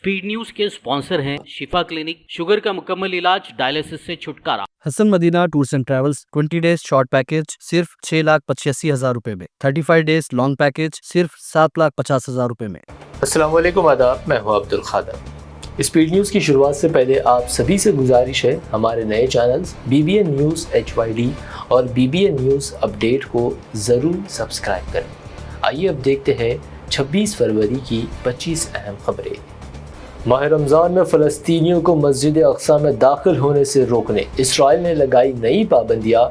Speed news के sponsor हैं शिफा clinic, sugar का मुकम्मल इलाज, डायलिसिस से छुटकारा। Hasan Madina tours and travels 20 days short package सिर्फ 6,85,000 रुपए में, 35 डेज लॉन्ग पैकेज सिर्फ 7,50,000 रुपए में। अस्सलाम वालेकुम, आदाब। मैं हूं अब्दुल खादर। स्पीड न्यूज़ की शुरुआत से पहले आप सभी से गुजारिश है हमारे नए चैनल्स BBN न्यूज़ HYD और BBN न्यूज़ अपडेट को ज़रूर सब्सक्राइब करें। आइए अब देखते हैं 26 फरवरी की 25 अहम खबरें। माह रमज़ान में फ़लस्तीनियों को मस्जिद अक़सा में दाखिल होने से रोकने इसराइल ने लगाई नई पाबंदियाँ।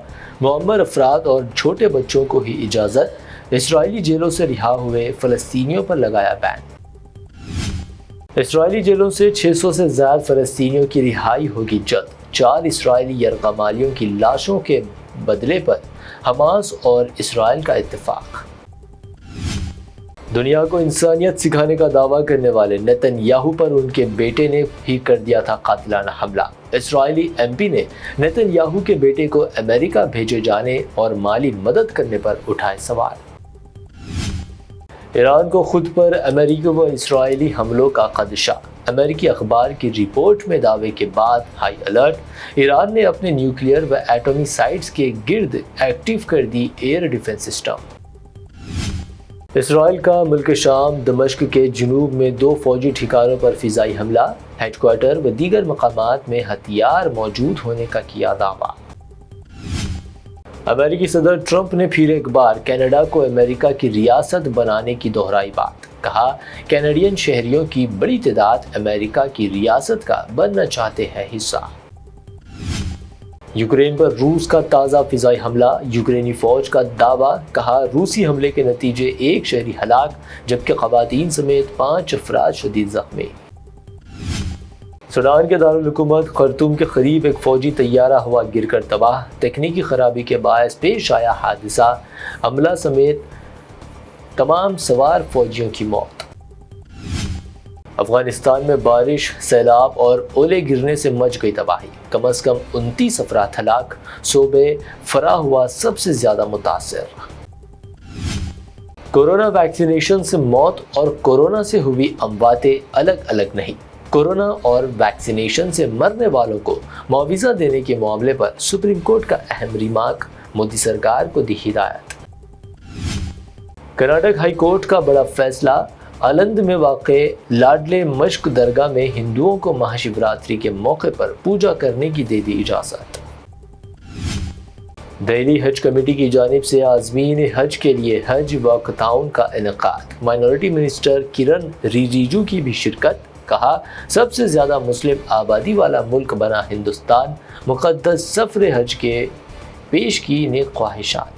मुअम्मर अफराद और छोटे बच्चों को ही इजाज़त। इसराइली जेलों से रिहा हुए फ़लस्तीनियों पर लगाया बैन। इसराइली जेलों से 600 से ज़्यादा फ़लस्तीनियों की रिहाई होगी जल्द। 4 इसराइली यरगमालियों की लाशों के बदले पर हमास और इसराइल का इत्तेफाक। दुनिया को इंसानियत सिखाने का दावा करने वाले नेतन्याहू पर उनके बेटे ने ही कर दिया था कातिलाना हमला। इसराइली MP ने नेतन्याहू के बेटे को अमेरिका भेजे जाने और माली मदद करने पर उठाए सवाल। ईरान को खुद पर अमेरिकी व इसराइली हमलों का खदशा। अमेरिकी अखबार की रिपोर्ट में दावे के बाद हाई अलर्ट। ईरान ने अपने न्यूक्लियर व एटॉमी साइट्स के गिर्द एक्टिव कर दी एयर डिफेंस सिस्टम। इसराइल का मुल्क शाम दमिश्क के जुनूब में 2 फौजी ठिकानों पर फ़िज़ाई हमला। हेडक्वार्टर व दीगर मकामात में हथियार मौजूद होने का किया दावा। अमेरिकी सदर ट्रंप ने फिर एक बार कनाडा को अमेरिका की रियासत बनाने की दोहराई बात। कहा, कैनेडियन शहरियों की बड़ी तादाद अमेरिका की रियासत का बनना चाहते हैं हिस्सा। यूक्रेन पर रूस का ताज़ा फ़िज़ाई हमला। यूक्रेनी फ़ौज का दावा। कहा, रूसी हमले के नतीजे 1 शहरी हलाक जबकि ख़वातीन समेत 5 अफराद शदीद ज़ख्मी। सूडान के दारुल हुकूमत खर्तूम के करीब एक फ़ौजी तैयारा हुआ गिरकर तबाह। तकनीकी खराबी के बायस पेश आया हादसा। हमला समेत तमाम सवार फ़ौजियों की मौत। अफगानिस्तान में बारिश, सैलाब और ओले गिरने से मच गई तबाही। कम अज़ कम 29 अफराद हलाक। सूबे फरा हुआ सबसे ज़्यादा मुतासर। कोरोना वैक्सीनेशन से मौत और कोरोना से हुई अमवातें अलग अलग नहीं। कोरोना और वैक्सीनेशन से मरने वालों को मुआवजा देने के मामले पर सुप्रीम कोर्ट का अहम रिमार्क। मोदी सरकार को दी हिदायत। कर्नाटक हाई कोर्ट का बड़ा फैसला। आलंद में वाक़े लाडले मश्क दरगाह में हिंदुओं को महाशिवरात्रि के मौके पर पूजा करने की दे दी इजाज़त। दिल्ली हज कमेटी की जानिब से आज़मीन हज के लिए हज वॉकथॉन का इनेकाद। माइनॉरिटी मिनिस्टर किरण रिजिजू की भी शिरकत। कहा, सबसे ज़्यादा मुस्लिम आबादी वाला मुल्क बना हिंदुस्तान। मुक़द्दस सफ़र हज के पेश की नेक ख्वाहिशात।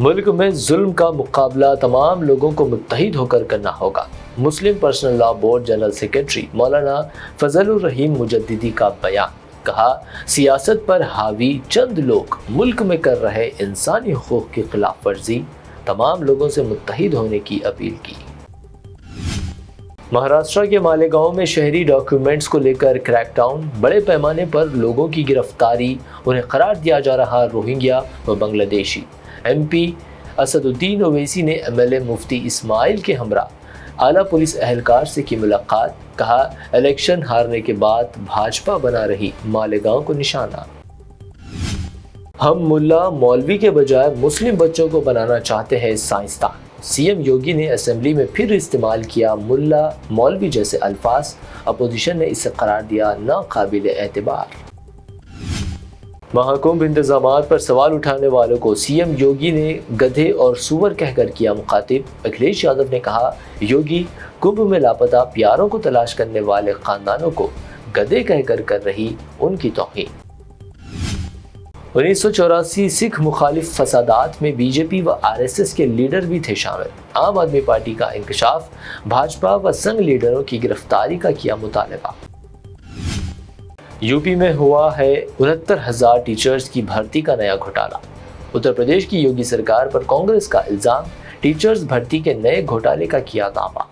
मुल्क में जुल्म का मुकाबला तमाम लोगों को मुत्तहिद होकर करना होगा। Muslim personal law board general secretary मौलाना फजलुर रहीम मुजद्दिदी का बयान। कहा, सियासत पर हावी चंद लोग मुल्क में कर रहे इंसानी हुकूक की खिलाफ वर्जी। तमाम लोगों से मुत्तहिद होने की अपील की। महाराष्ट्र के मालेगांव में शहरी डॉक्यूमेंट्स को लेकर क्रैकडाउन। बड़े पैमाने पर लोगों की गिरफ्तारी। उन्हें करार दिया जा रहा रोहिंग्या व बांग्लादेशी। MP असदुद्दीन ओवैसी ने MLA मुफ्ती इस्माइल के हमरा आला पुलिस एहलकार से की मुलाकात। कहा, इलेक्शन हारने के बाद भाजपा बना रही मालेगांव को निशाना। हम मुल्ला मौलवी के बजाय मुस्लिम बच्चों को बनाना चाहते हैं साइंसदान। CM योगी ने असेंबली में फिर इस्तेमाल किया मुल्ला मौलवी जैसे अल्फाज। अपोजिशन ने इसे करार दिया नाकाबिल एतबार। महाकुंभ इंतजामात पर सवाल उठाने वालों को CM योगी ने गधे और सूअर कहकर किया मुखातिब। अखिलेश यादव ने कहा, योगी कुंभ में लापता प्यारों को तलाश करने वाले खानदानों को गधे कहकर कर रही उनकी तौहीन। 1984 सिख मुखालिफ फसादात में BJP व RSS के लीडर भी थे शामिल। आम आदमी पार्टी का इंकशाफ। भाजपा व संघ लीडरों की गिरफ्तारी का किया मुतालबा। यूपी में हुआ है 69,000 टीचर्स की भर्ती का नया घोटाला। उत्तर प्रदेश की योगी सरकार पर कांग्रेस का इल्जाम। टीचर्स भर्ती के नए घोटाले का किया दावा।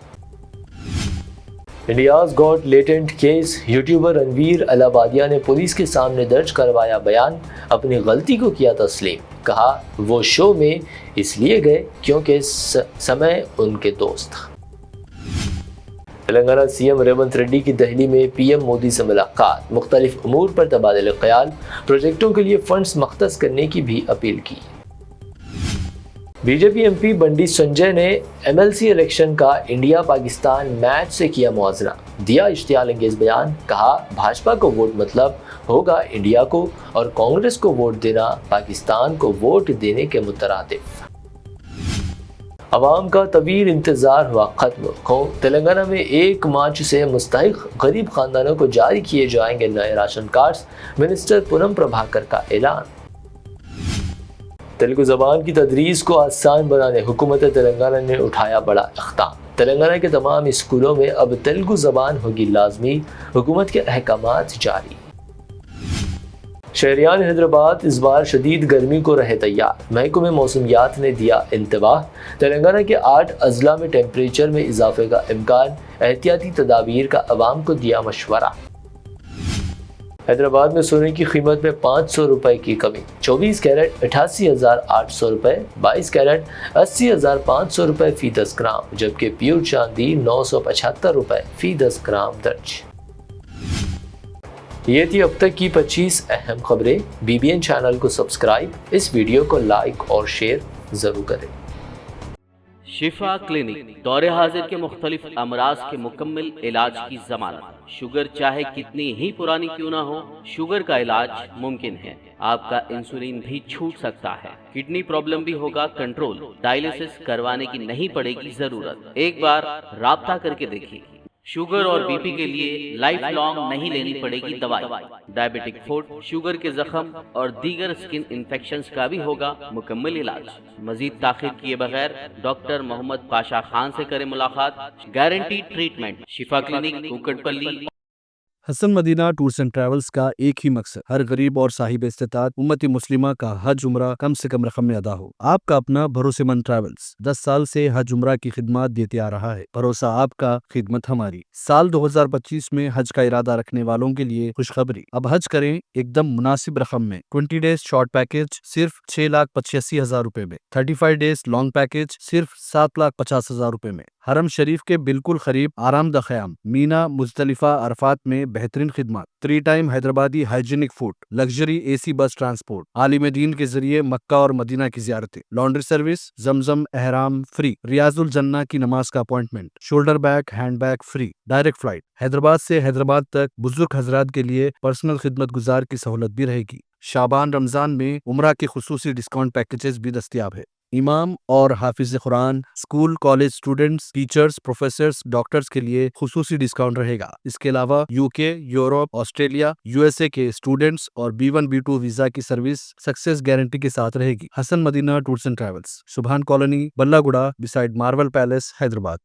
India's got latent case. YouTuber Ranveer Allahbadia ने पुलिस के सामने दर्ज करवाया बयान। अपनी गलती को किया तस्लीम। कहा, वो शो में इसलिए गए क्योंकि समय उनके दोस्त। تلنگانہ سی ایم ریونت ریڈی کی دہلی میں پی ایم مودی سے ملاقات، مختلف امور پر تبادلہ خیال، پروجیکٹوں کے لیے فنڈز مختص کرنے کی بھی اپیل کی۔ B J P M P Bandi Sanjay نے ایم ایل سی الیکشن کا انڈیا پاکستان میچ سے کیا موازنہ، دیا اشتعال انگیز بیان، کہا بھاجپا کو ووٹ مطلب ہوگا انڈیا کو اور کانگریس کو ووٹ دینا پاکستان کو ووٹ دینے کے مترادف۔ عوام کا طویل انتظار ہوا ختم، تلنگانہ میں 1 مارچ سے مستحق غریب خاندانوں کو جاری کیے جائیں گے نئے ration cards, minister Poonam Prabhakar کا اعلان۔ تیلگو زبان کی تدریس کو آسان بنانے حکومت تلنگانہ نے اٹھایا بڑا اقدام، تلنگانہ کے تمام اسکولوں میں اب تیلگو زبان ہوگی لازمی، حکومت کے احکامات جاری۔ شہریان حیدرآباد اس بار شدید گرمی کو رہے تیار، محکمہ موسمیات نے دیا انتباہ، تلنگانہ کے 8 اضلاع میں ٹیمپریچر میں اضافے کا امکان، احتیاطی تدابیر کا عوام کو دیا مشورہ۔ حیدرآباد میں سونے کی قیمت میں 500 روپے کی کمی، 24 کیرٹ 88,800 روپے، 22 کیرٹ 80,500 روپے فی 10 گرام، جبکہ پیور چاندی 975 روپے فی 10 گرام درج۔ یہ تھی اب تک کی 25 اہم خبریں۔ بی بی این چینل کو سبسکرائب، اس ویڈیو کو لائک اور شیئر ضرور کریں۔ شفا کلینک دور حاضر کے مختلف امراض کے مکمل علاج کی ضمانت، شوگر چاہے کتنی ہی پرانی کیوں نہ ہو، شوگر کا علاج ممکن ہے، آپ کا انسولین بھی چھوٹ سکتا ہے، کڈنی پرابلم بھی ہوگا کنٹرول، ڈائلیسس کروانے کی نہیں پڑے گی ضرورت، ایک بار رابطہ کر کے دیکھیے۔ شوگر اور بی پی کے لیے لائف لانگ نہیں لینی پڑے گی دوائی، ڈائبیٹک فوڈ، شوگر کے زخم اور دیگر اسکن انفیکشنز کا بھی ہوگا مکمل علاج۔ مزید تاخیر کیے بغیر ڈاکٹر محمد پاشا خان سے کریں ملاقات، گارنٹی ٹریٹمنٹ، شفا کلینک کوکٹ پلی۔ حسن مدینہ ٹورز اینڈ ٹریولز کا ایک ہی مقصد، ہر غریب اور صاحب استطاعت امت مسلمہ کا حج عمرہ کم سے کم رقم میں ادا ہو۔ آپ کا اپنا بھروسے مند ٹریولز 10 سال سے حج عمرہ کی خدمات دیتے آ رہا ہے، بھروسہ آپ کا، خدمت ہماری۔ سال 2025 میں حج کا ارادہ رکھنے والوں کے لیے خوشخبری، اب حج کریں ایک دم مناسب رقم میں۔ 20 ڈیز شارٹ پیکج صرف 6,85,000 روپے میں، 35 ڈیز لانگ پیکج صرف 7,50,000 روپے میں۔ حرم شریف کے بالکل قریب آرام دہ قیام، مینا، مزدلفہ، عرفات میں بہترین خدمات، 3 time Hyderabadi hygienic food, luxury A C bus transport, عالم دین کے ذریعے مکہ اور مدینہ کی زیارتیں، لانڈری سروس، زمزم احرام فری، ریاض الجنہ کی نماز کا appointment, shoulder bag hand bag free, direct flight, Hyderabad سے حیدرآباد تک بزرگ حضرات کے لیے پرسنل خدمت گزار کی سہولت بھی رہے گی۔ شعبان رمضان میں عمرہ کے خصوصی ڈسکاؤنٹ پیکیجز بھی دستیاب ہے۔ امام اور حافظ قرآن، school college students, teachers, professors, doctors کے لیے خصوصی ڈسکاؤنٹ رہے گا۔ اس کے علاوہ UK، یورپ، آسٹریلیا، USA کے اسٹوڈنٹس اور B1 B2 ویزا کی سروس سکسیس گارنٹی کے ساتھ رہے گی۔ حسن مدینہ ٹورز اینڈ ٹریولز، سبحان کالونی، بلہ گڑا، بسائڈ مارول پیلیس، حیدرآباد۔